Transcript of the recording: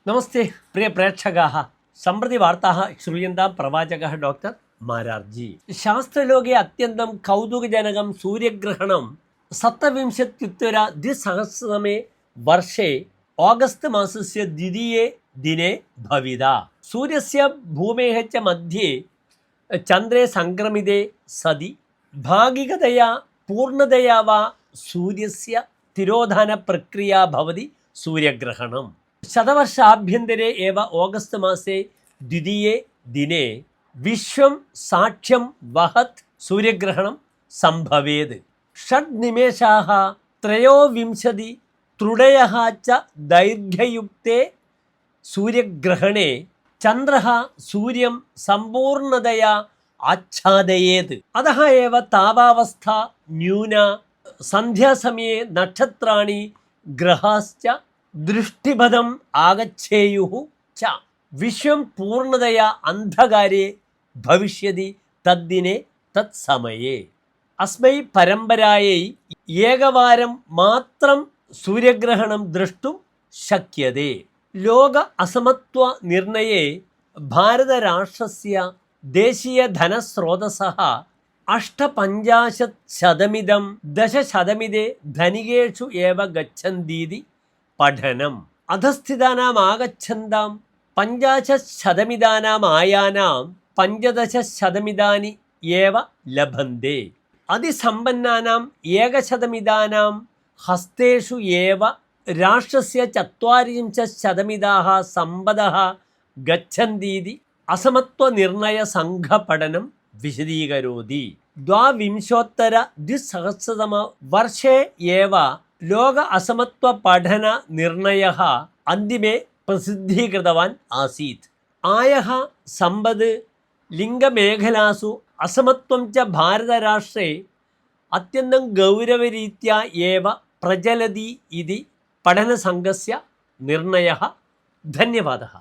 नमस्ते प्रिय प्रेक्षकाः सम्प्रति वार्ताः श्रूयन्तां प्रवाचकः डॉक्टर मारार्जी। शास्त्रलोके अत्यन्तं कौतुकजनकं सूर्यग्रहणं 27-द्विसहस्रतमे वर्षे ऑगस्ट मासस्य द्वितीये दिने भविता। सूर्यस्य भूमेः च मध्ये चन्द्रे संक्रमिते सति भागिकतया पूर्णतया वा सूर्यस्य तिरोधानप्रक्रिया भवति सूर्यग्रहणम्। शतवर्षाभ्यन्तरे एव ऑगस्ट मासे द्वितीये दिने विश्वं साक्ष्यं वहत् सूर्यग्रहणं संभवेत्। 6 निमेषाः 23 त्रुटयः च दैर्घ्ययुक्ते सूर्यग्रहणे चन्द्रः सूर्यं सम्पूर्णतया आच्छादयेत्। अतः एव तावावस्था न्यूना, सन्ध्यासमये नक्षत्राणि ग्रहाश्च दृष्टिपथम् आगच्छेयुः च। विश्वं पूर्णतया अन्धकारे भविष्यति तद्दिने तत्समये। अस्मै परम्परायै एकवारं मात्रं सूर्यग्रहणं द्रष्टुं शक्यते। लोक असमत्वनिर्णये भारतराष्ट्रस्य देशीयधनस्रोतसः 58% 10% धनिकेषु एव गच्छन्तीति പഠനം। അധസ്ഥിതാനാം ആഗച്ഛന്താം 50% ആയാനാം 15% ഏവ ലഭന്തെ। അതിസമ്പന്നാനാം 1% ഹസ്തേഷു ഏവ രാഷ്ട്രസ്യ 40% സമ്പദഃ ഗച്ഛന്തീതി അസമത്വനിർണയ സംഘപഠനം വിശദീകരോതി। 2020 വർഷേ ഏവ ലോക असमत्व പഠന നിർണയः अन्तिमे प्रसिद्धीकृतवान् आसीत्। आयः सम्पद् लिङ्गमेखलासु असमत्वं च भारतराष्ट्रे अत्यन्तं गौरवरीत्या एव प्रचलति इति പഠനസംഘस्य निर्णयः। धन्यवादः।